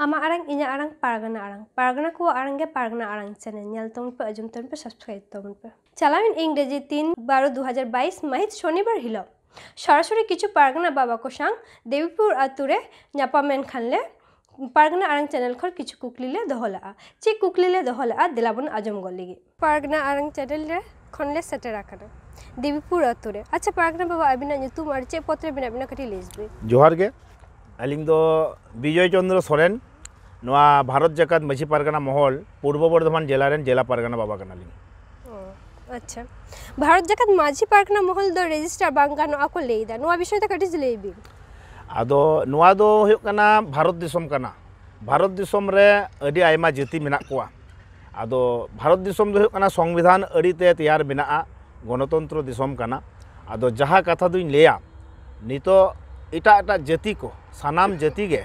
Ama arang inya arang pargana ko arang ge pargana arang channel nyal tong pe ajum ton pe subscribe ton pe চালামিন ইংরেজি 3/12/2022 মাহিত শনিবার hill সরাসরি কিছু পারগানা বাবা কো সাং Debipur আতুরে ᱧᱟᱯᱟᱢᱮᱱ খানলে Pargana Aarong channel খর কিছু কুকলিলে দহলা চে কুকলিলে দহলা দিলাবন আজম গলিগে পারগানা আরং চ্যানেল রে খনলে সেটের রাখানা দেবীপুর আতুরে আচ্ছা পারগানা বাবা আবিনা nyutum আর চে পত্রে বিনা বিনা কাটি লিসবে जोहार गे आलिंग दो विजय चंद्र सोरेन नवा भारत जाकात माझी पारगाना महल पूर्व बर्धमान जिला रेन जिला पारगाना बाबा कनालिंग अच्छा भारत जाकात माझी पारगाना महल दो रजिस्टर बांगानो आको लेइदा नवा विषय त कटिस लेइबी आदो नवा दो हुयुग कना भारत दिसम कना भारत दिसम रे अडी आयमा जाति मेना कोआ आदो भारत दिसम दो हुयुग कना संविधान अडीते तैयार मेना गणतंत्र दिसम कना आदो जहा कथा दुई लेया नितो एटा एटा जाति को सानाम जाति गे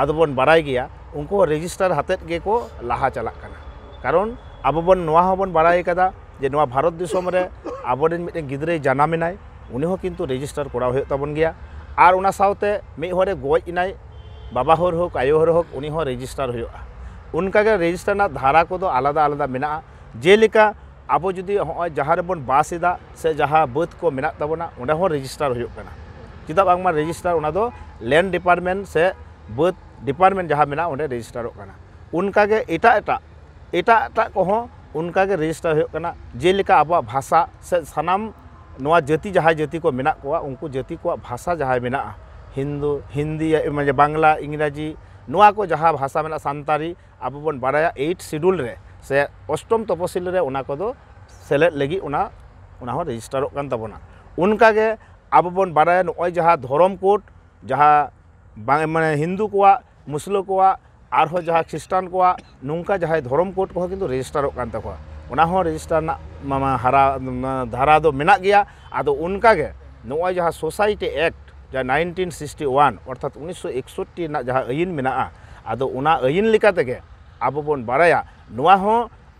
आदो बन बाराय गया उनको रजिस्टर हातेत गे को लाहा चला कना कारण आबो बन नवा हबन बाराय कदा जे नवा भारत दिसम रे आबोरेन मिटे गिद्रे जानामिनाय उनी हो किन्तु रजिस्टर कोरा होय ताबन गया आर उना सावते मे हरे गज इनाय बाबा हर होक आयो हर होक उनी हो रजिस्टर होया उनका के रजिस्टर ना धारा को दो आलादा आलादा मेना जेलिका आबो जुदी होय जहां रे बन बासिदा से जहां बद को मेना ताबना उंडा हो रजिस्टर होय कना चिदा बांगमा रजिस्टर उना दो लैंड डिपार्टमेंट से बद डिपार्टमेंट जहां मेना उंडे रजिस्टर कना उनका के एटा को हो उनका के रजिस्टर होय कना जेलिका आबो भाषा से सनाम नवा जाति जहां जाति को मेना कोआ उनको जाति को भाषा जहां मेना हिंदी माने बांग्ला इंग्राजी नवा को जहां भाषा मेना सांतारी आबो बन बाराया 8 शेड्यूल रे से अष्टम तपसिल रे उना को दो सेलेक्ट लगी उना हो रजिस्टर कान ताबोना उनका के आबो बन बाराया नय जहां धर्म कोड जहां माने हिंदू कोआ मुस्लिम कोआ आरो जहां ख्रिस्टान कोआ नुंका जहां धर्म कोड को किन्तु रजिस्टर कान ताको उना हो रजिस्टर ना मामा हारा धारा दो मेना गया आदो उनका के नय जहां सोसाइटी एक्ट जहां 1961 अर्थात 1961 ना जहां आईन मेना आदो उना आईन लिका तेगे आबो बन बाराया नवा हो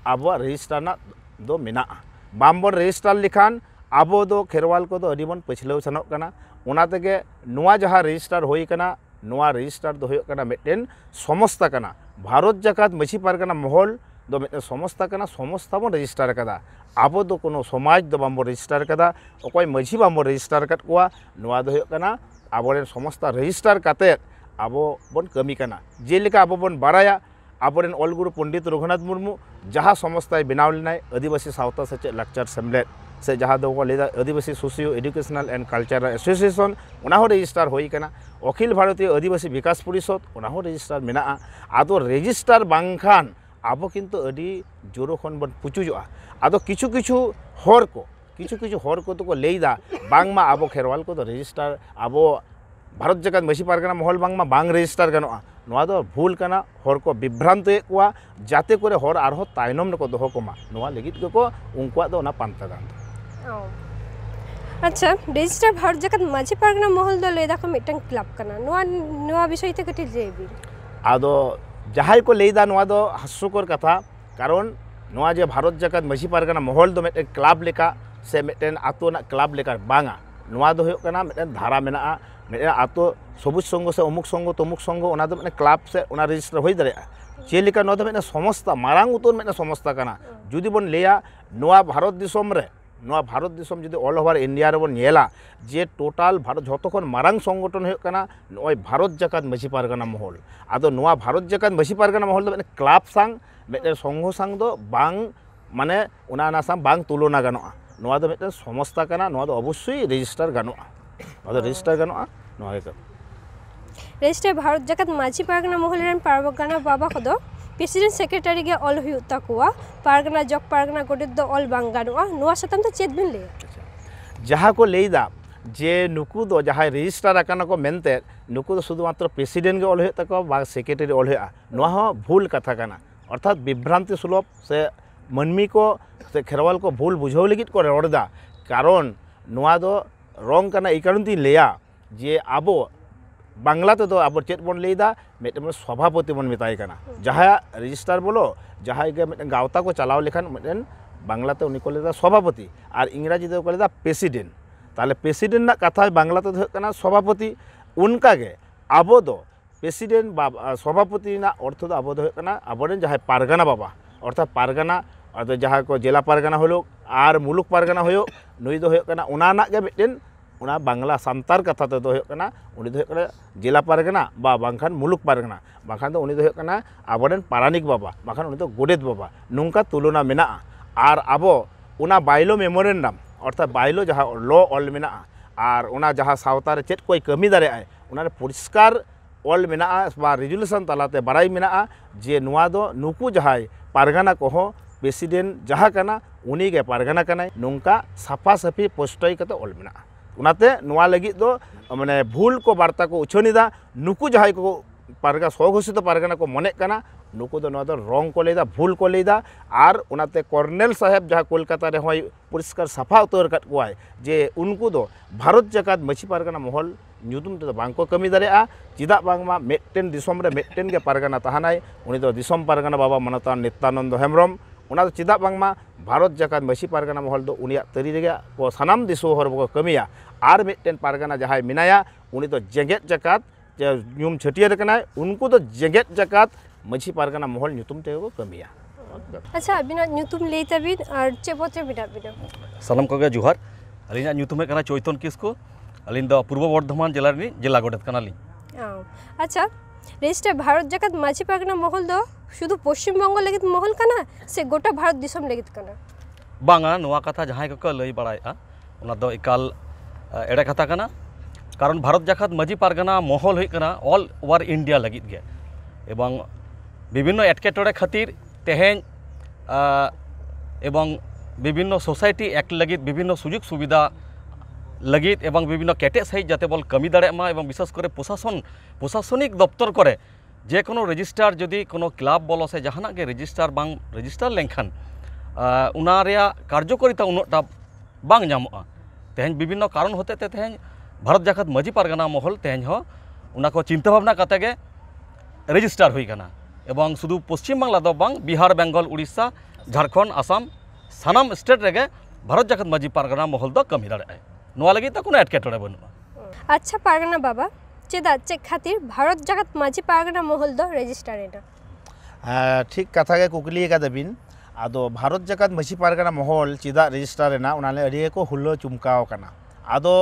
आबो रजिस्टर ना दो मेना बामबन रजिस्टर लिखान आबो दो खेरवाल को दो अडिबन पछलेव सनक कना उना तेगे नवा जहां रजिस्टर होई कना नवा रजिस्टर दो होय कना मेटेन समस्ता कना भारत जाकात माझी पारगाना महल दो मेटेन समस्ता कना समस्ता बन रजिस्टर कदा आबो दो कोनो समाज दो बामबो रजिस्टर कदा अकय माझी बामबो रजिस्टर कत कोआ नवा दो होय कना आबोरेन समस्ता रजिस्टर काते आबो बन कमी कना जेलिका आबो बन बाराया आबोरेन अलगुरु पंडित रघुनाथ मुर्मू जहां समस्ताय बनाव लेनाय आदिवासी सावता सेचे लेक्चर सेमलेट से जहां दो को लेदा Adivasi socio educational and cultural association उना हो रजिस्टर होई कना अखिल भारतीय आदिवासी विकास परिषद उना हो रजिस्टर मेना आदो रजिस्टर बांखान आबो किन्तु अडी जोरो खन बन पुचुजोआ आदो किछु किछु हर को तो को लेदा बांगमा आबो खेरवाल को तो रजिस्टर आबो भारत जाकात माझी पारगाना महल बांगमा बांग रजिस्टर गनोआ नवा दो भूल कना हर को विभ्रांत कोआ जाते करे हर आरो तायनम को दोहो कोमा नवा लगित को उनकुआ दो ना पांता गान अच्छा रजिस्टर भारत जाकात माझी पारगाना महल दो लेदा को मिटन क्लब कना नवा विषय ते कटि जेबी आदो जहाय को लेदा नवा दो हास्यकर कथा कारण नवा जे भारत जाकात माझी पारगाना महल दो मिटन क्लब लेका से मिटन आतो ना क्लब लेका बांगा नवा दो होय कना मिटन धारा मेना मिटन आतो सबुज संघ से अमुक संघ तमुक संघ उना दो मिटन क्लब से उना रजिस्टर होय दरे जेलिका नवा दो मिटन समस्ता मारांग उतर मिटन समस्ता कना जुदी बन लेया नवा भारत दिसम रे नवा भारत दिसम जुदी ऑल ओवर इंडिया रे बन नेला जे टोटाल भारत जतखन मारांग संगठन होय कना नय भारत जाकात माझी पारगाना महल आदो नवा भारत जाकात माझी पारगाना महल दो क्लब सांग मिटन संघ सांग दो बांग माने उना ना सांग बांग तुलना गानोआ नवा दो मिटन समस्ता कना नवा दो अवश्य रजिस्टर गानोआ आदो रजिस्टर गानोआ नवा के रजिस्टर भारत जाकात माझी पारगाना महल रेन पारगाना बाबा खदो प्रेसिडेंट सेक्रेटरी के ऑल हुई तकुआ पारगाना जक पारगाना गोटे दो ऑल बांगानुआ नुआ सतम तो चेत बिन ले जहां को लेदा जे नुकु दो जहां रजिस्टर आकाना को मेनते नुकु दो शुधु मात्र प्रेसिडेंट के ऑल हुई तको बा सेक्रेटरी ऑल हुआ नुआ हो भूल कथा कना अर्थात विभ्रांति सुलभ से मानमी को से खेरवाल को भूल बुझाव लगित को रड़दा कारण नोआ दो रंग कना ई कारण तीन लेया जे आबो बांग्ला तो अब चेत बन लेदा मिटन सभापति बन मेताय कना जहाँ रजिस्टार बोलो जहाँ के मिटन गावता को चलाव लेखान मिटन बांग्लाते उनी को लेदा सभापति और इंग्राजी दो को लेदा प्रेसिडेंट ताले प्रेसिडेंट ना कथा बांग्लाते दो कना सभापति उनका के आबो दो प्रेसिडेंट सभापति ना अर्थ दो आबो दो कना आबोरेन जहाँ पारगाना बाबा अर्थात पारगाना और जहाँ को जिला पारगाना होलो और मुलुक पारगाना होयो नुई दो कना उना ना के मिटन उना बांग्ला सांतार कथा तो दो कना उनी दो कना जिला पारगाना बा बांखान मुलुक पारगाना बांखान तो उनी दो कना आबोरेन पारानिक बाबा बांखान उनी तो गोडेत बाबा नुंका तुलना मेना और आबो उना बाइलो मेमोरेंडम अर्थात बाइलो जहाँ लॉ ऑल मेना और उना जहाँ सावता रे चेत कोई कमी दारे आए उना रे परिष्कार ऑल मेना बा रेजुलेशन तलाते बाराई मेना जे नुआ दो नुकु जहाँ पारगाना को हो प्रेसिडेंट जहाँ कना उनी के पारगाना कना नुंका साफा साफी पोस्टई कते ऑल मेना उनाते नुआ लगी दो माने भूल को वार्ता को उछोनीदा नुकु जहाँ को पारगा स्वघोषित पारगाना को मने कना नुकु दो नुआ दो रंग को लेदा भूल को लेदा और उनाते कर्नेल साहेब जहाँ कोलकाता रे होय परिष्कार साफा उतर कट कोआय जे उनको दो भारत जाकात मछी पारगाना महल ᱧᱩᱛᱩᱢ ᱛᱮᱫᱚ ᱵᱟᱝᱠᱚ ᱠᱟᱹᱢᱤ ᱫᱟᱲᱮᱭᱟᱜᱼᱟ ᱪᱮᱫᱟᱜ ᱵᱟᱝᱢᱟ ᱢᱤᱫᱴᱮᱱ ᱫᱤᱥᱚᱢ ᱨᱮ ᱢᱤᱫᱴᱮᱱ ᱜᱮ ᱯᱟᱨᱜᱟᱱᱟ ᱛᱟᱦᱮᱱᱟᱭ ᱩᱱᱤ ᱫᱚ ᱫᱤᱥᱚᱢ ᱯᱟᱨᱜᱟᱱᱟ ᱵᱟᱵᱟ ᱢᱟᱱᱚᱛᱟᱱ ᱱᱤᱛᱭᱟᱱᱚᱱᱫᱚ ᱦᱮᱢᱵᱨᱚᱢ ᱚᱱᱟ ᱫᱚ ᱪᱮᱫᱟᱜ ᱵᱟᱝᱢᱟ ᱵᱷᱟᱨᱚᱛ ᱡᱟᱠᱟᱛ ᱢᱟᱹᱡᱷᱤ ᱯᱟᱨᱜᱟᱱᱟ ᱢᱚᱦᱚᱞ ᱫᱚ ᱩᱱᱤᱭᱟᱜ ᱛᱟᱹᱨᱤ ᱨᱮᱜᱮ ᱠᱚ ᱥᱟᱱᱟᱢ ᱫᱤᱥᱚᱢ ᱦᱚᱲ ᱵᱚᱠᱚ ᱠᱟᱹᱢᱤᱭᱟ ᱟᱨ ᱢᱤᱫᱴᱮᱱ ᱯᱟᱨᱜᱟᱱᱟ ᱡᱟᱦᱟᱸᱭ ᱢᱮᱱᱟᱭᱟ ᱩᱱᱤ ᱫᱚ ᱡᱮᱜᱮᱫ ᱡᱟᱠᱟᱛ ᱧᱩᱢ ᱪᱷᱟᱹᱴᱭᱟᱹᱨ ᱠᱟᱱᱟᱭ ᱩᱱᱠᱩ ᱫᱚ ᱡᱮᱜᱮᱫ ᱡᱟᱠᱟᱛ ᱢᱟᱹᱡᱷᱤ ᱯᱟᱨᱜᱟᱱᱟ ᱢᱚᱦᱚᱞ ᱧᱩᱛᱩᱢ ᱛᱮᱜᱮ ᱠᱚ ᱠᱟᱹᱢᱤᱭᱟ अच्छा अबिना ᱧᱩᱛᱩᱢ ᱞᱟᱹᱭ ᱛᱟᱵᱤᱱ ᱟᱨ ᱪᱮᱫ ᱯᱚᱫᱨᱮ ᱢᱮᱱᱟᱜ ᱵᱤᱱᱟ सानम को जोहार अलिना ᱧᱩᱛᱩᱢ ᱠᱟᱱᱟ चैतन किस्कु अलिन दो पूर्व बर्धमान जिला ᱨᱤᱱᱤᱡ जिला गोडेत ᱠᱟᱱᱟᱞᱤᱧ अच्छा रजिस्टर भारत जाकात माझी पारगाना महल दो शुधु पश्चिम बंग लगित महल कना से गोटा भारत दिसम लगित कना बांगा नोआ कथा जहां को लई बड़ाया ओना दो इकाल एड़े कथा कना कारण भारत जाकात माझी पारगाना महल हुई कना ऑल ओवर इंडिया लगित गे एवं विभिन्न एटकेटोड़े खातिर तेहें एवं विभिन्न सोसाइटी एक्ट लगित विभिन्न सुजुग सुविधा लगित एवं विभिन्न केटे सहित जाते बल कमी दाड़ेमा एवं विशेष करे प्रशासनिक दफ्तर करे जे कोनो रजिस्टार जदि कोनो क्लाब बोलो से जहाना के रजिस्टार बांग रजिस्टार लेनखान उना रेया कार्यकारिता उन्नटा बांग नामोगा तेहें विभिन्न कारण होते ते तेहें भारत जाकात माझी पारगाना महल तेहें हो उना को चिंता भावना कते गे रजिस्टार हुई कना एवं शुधु पश्चिम बांग्ला दो बांग बिहार बेंगल उड़ीसा झारखंड आसाम सानाम स्टेट रेगे भारत जाकात माझी पारगाना महल दो कमी दाड़े नोआ लगी तो कोनो एटकेटोड़े बनुआ अच्छा पारगाना बाबा चेदा चे खातिर भारत जाकात माझी पारगाना महल दो रजिस्टार एना ठीक कथा के कुकली का दबिन आदो भारत जाकात मछी पारगाना महल चेदा रजिस्टार एना उनाले अड़ी को हुल्लो चुमकाव कना आदो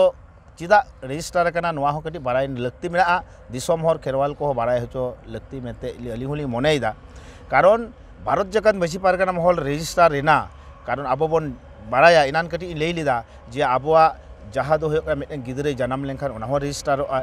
चेदा रजिस्टार कना नोआ हो कटी बाराय लक्ति मेना दिसोम हर खेरवाल को बाराय होचो लक्ति मेते अली हुली मनेदा कारण भारत जाकात मछी पारगाना महल रजिस्टार एना कारण आबो बन बाराया इनान कटी लई लिदा जे आबोआ जहाँ दो मिट्टन गिद्रे जन्म लेनखान उना हो रजिस्टारोआ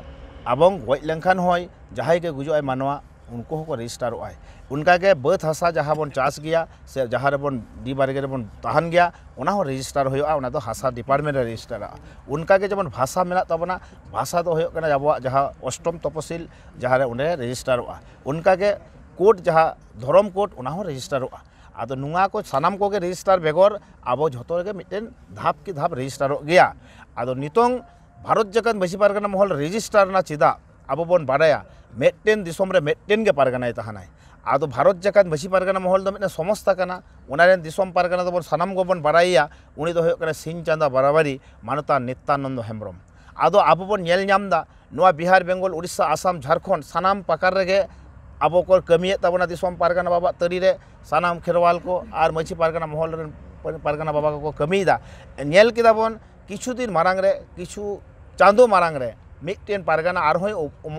आबों गज लेनखान होय जहां के गुजुआय मानवा उनको को रजिस्टारोआ उनका के बद हासा जहाँ बन चास गया से जहाँ रे बन डी बारगे रे बन तहन गया उना हो रजिस्टार होयोआ उना तो हासा डिपार्टमेंट रजिस्टार उनका के जमन भाषा मेना तबना भाषा तो होयो कना आबोआ जहाँ अष्टम तपसिल जहाँ रे उन्हें रजिस्टारोआ उनका के कोड जहाँ धर्म कोड उना हो रजिस्टारोआ आदो नुआ को सानाम को के रजिस्टार बेगर आबो झोतो रे मिट्टन धाप की धाप रजिस्टारो गया आदो नितोंग भारत जाकात माझी पारगाना महल रजिस्टार ना चेदा आबो बन बाडाया मिट्टन दिसोम रे मिट्टन के पारगानाय तहानाय आदो भारत जाकात माझी पारगाना महल दो मिट्टन समस्ता कना उनारेन दिसोम पारगाना दो बन सानाम को बन बाडाया उनी दो होयो कना सिंह चांदा बराबरी मानता नित्यानंद हेमब्रम आदो आबो बन नेल ᱧᱟᱢदा नुआ बिहार बेंगल उड़ीसा आसाम झारखंड सानाम पाकार रेगे आबो को कमिये तबना दिसोम पारगाना बाबा तरी रे सानाम खेरवाल को और मछी पारगाना महल रेन पारगाना बाबा को कमिदा नेल किदा बन किछु दिन मारांग रे किछु चांदो मारांग रे मिट्टन पारगाना आरहोय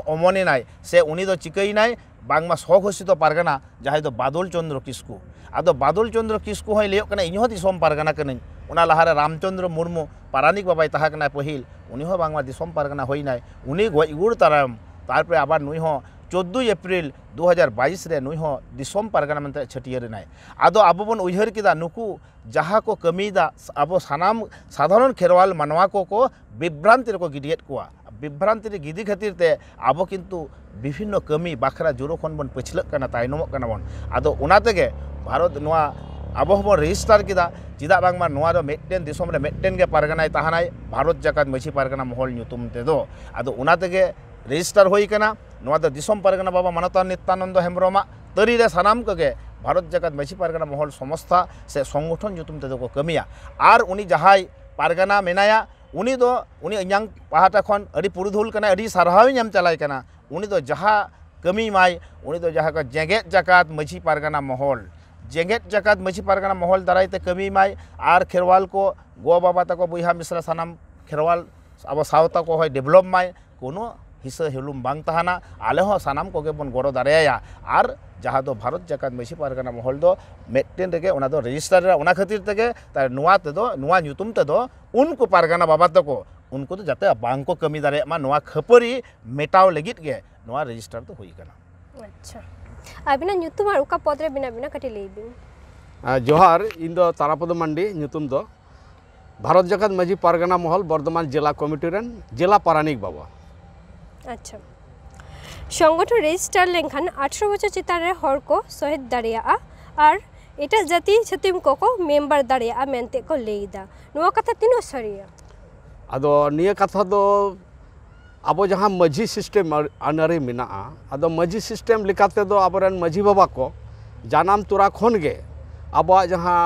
अमनेनाय से उनी दो चिकईनाय बांगमा स्वघोषित पारगाना जहां दो बादल चंद्र किस्कु आदो बादल चंद्र किस्कु होय लेयो कना इन्हो दिसोम पारगाना कनई उना लहारे रामचंद्र मुर्मू पारानिक बाबाय तहा कना पहिल उनी हो बांगमा दिसोम पारगाना होइनाय उनी गय गुड़ ताराम तारपरे आबार नुई हो 14 एप्रिल 2022 रे नुई हो दिसोम पारगाना मनते छटियरनाय आदो आबो बन उयहर किदा नुकु जहाँ को कमीदा आबो सानाम साधारण खेरवाल मानवा को विभ्रांति रे को गिडियत कोआ विभ्रांति रे गिदी खातिर ते आबो किन्तु विभिन्न कमी बाखरा जुरो खन बन पछलक कना तायनमक कना बन आदो उना तेगे भारत नुआ अब हम रेजिस्टार किदा चिदा बांगमा नोआ दो मेटेन दिसोम रे मेटेन गे पारगानाय ताहानाय भारत जाकात मछी पारगाना महल ᱧᱩᱛᱩᱢ तेदो आदो उना तेगे रेजिस्टार होई कना नोआ दो दिसोम पारगाना बाबा मानतान नित्यानंद हेम्ब्रम तरी रे सानाम कगे भारत जाकात मछी पारगाना महल संस्था से संगठन ᱧᱩᱛᱩᱢ तेदो को कमिया आर उनी जहाय पारगाना मेनाया उनी दो उनी अኛंग पाहाटा खन अडी पुरुधुल कना अडी सारहाव ᱧᱟᱢ चालाय कना उनी दो जहा कमी माय उनी दो जहा का जेगेत जाकात मछी पारगाना महल जेगेत जाकात मछी पारगाना महल दारायते कमी माय आर खेरवाल को गो बाबा तको बुहा मिश्रा सानाम खेरवाल अब सावता को होय डेभलप माय कोनो हिस्सा हेलुम बांग तहाना आले हो सानाम कोगे बन गरो दाराया आर जहाँ दो भारत जाकात मछी पारगाना महल दो मेटेन रेगे उना दो रेजिस्टार रे उना खातिर तेगे तार नुआ तेदो नुआ ᱧᱩᱛᱩᱢ तेदो उनको पारगाना बाबा तको उनको तो जाते बांग को कमी दारे मा नुआ खपरी मेटाव लगित गे नुआ रेजिस्टार तो हुई कना। अच्छा अबिना ᱧᱩᱛᱩᱢ आर उका पद रे बिना बिना कटी लेबिन जोहार इन दो तारापद मंडी ᱧᱩᱛᱩᱢ दो भारत जाकात मछी पारगाना महल बर्धमान जिला कमिटी रेन जिला पारानिक बाबा। अच्छा संगठन रेजिस्टार लेनखान 18 बछर चितान रे हर को सहित दाड़िया आर एटा जाति छतिम को मेंबर दाड़िया मेनते को लेइदा नुआ कथा तीनो सरिया आदो निया कथा दो अब जहाँ मझी सिस्टम आनारी मेना आदो मझी सिस्टम लेकाते दो आबरन मझी बाबा को जानाम तुरा खन गे अब जहाँ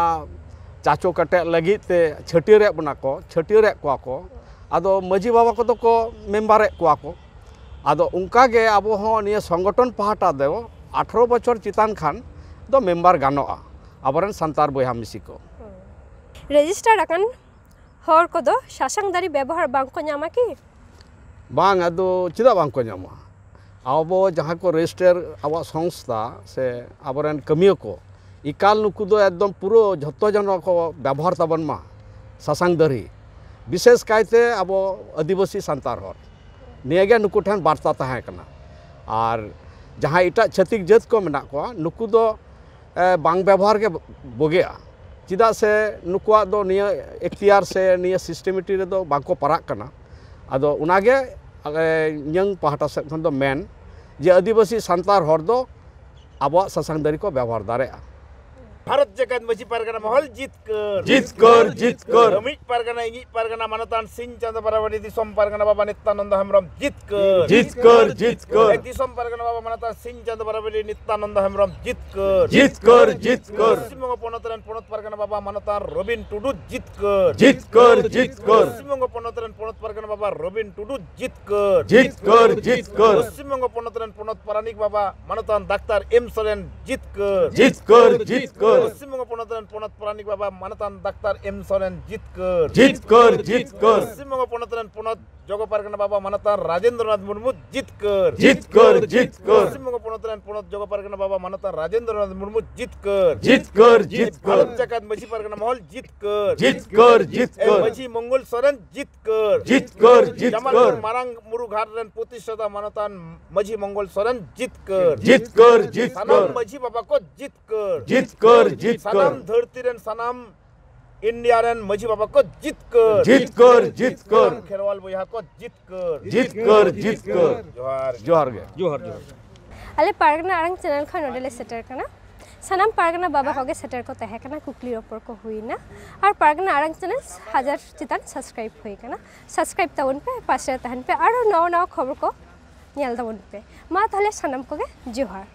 चाचो कटे लगी ते छटियर बना को छटियर को आदो मझी बाबा को तो को मेंबर को आदो उनका गे अब हो निया संगठन पहाटा दो 18 बछर चितान खान दो मेंबर गानोआ आबरन संतार बया मिसी को रेजिस्टार अकन हर को दो शासंग दारी व्यवहार बांग को ᱧᱟᱢᱟ की बांग आदो चिदा बांग को ᱧᱟᱢᱟ अब जहाँ को रेजिस्टर अब संस्था से आबरन कमियो को इकाल नुकु दो एकदम पूरा झत्तो जन को व्यवहार तबन मा शासंग दारी विशेष कायते अब आदिवासी संतार हर नियागे नुकु ठन वार्ता तहां कना और जहाँ इटा छतिक जात को मेना को नुकु दो बांग व्यवहार के बोगेआ चिदा से नुकुआ दो निया इख्तियार से निया सिस्टमेटिक रे दो बांग को पराक कना आदो उनागे यंग पहाटा से खन दो मेन जे आदिवासी संतार हर दो अब शासंग दारी को व्यवहार दारे भारत जाकात मछी पारगाना महल जितकर जितकर अमित पारगाना इंगी पारगाना मानतान सिंह चंद बराबरी दिसोम पारगाना बाबा नित्यानंद हेम्ब्रम जितकर दिसोम पारगाना बाबा मानतान सिंह चंद बराबरी नित्यानंद हेम्ब्रम जितकर पश्चिम बंग पनतरेन पनत पारगाना बाबा मानतान रबिन टुडू जितकर पश्चिम बंग पनतरेन पनत पारगाना बाबा रबिन टुडू जितकर पश्चिम बंग पनतरेन पनत पारानिक बाबा मानतान डाक्टर एम सोरेन जितकर पश्चिम बंग पनतरेन पनत पारानिक बाबा मानतान डाक्टर एम सोरेन जितकर पश्चिम बंग पनतरेन पनत जगो पारगाना बाबा मानतान राजेंद्रनाथ मुर्मू जितकर पश्चिम बंग पनतरेन पनत जगो पारगाना बाबा मानतान राजेंद्रनाथ मुर्मू जितकर भारत जाकात मछी पारगाना महल जितकर मछी मंगल सोरेन जितकर जमालपुर मारांग मुरु घाट रेन प्रतिष्ठा मानतान मछी मंगल सोरेन जितकर सानाम मछी बाबा को जितकर सानाम धरती रेन सानाम इंडिया रेन मछी बाबा को जितकर खेरवाल बुया को जितकर जोहार अले पारगना आरंग चैनल खन नोडेले सेटर कना सानाम पारगना बाबा होगे सेटर को तहे कना कुकली ऊपर को हुईना और पारगना आरंग चैनल 1000 चितान सब्सक्राइब हुई कना सब्सक्राइब तवन पे पासे तहन पे और नव नव खबर को नेल तवन पे मा ताले सानाम को जोहार।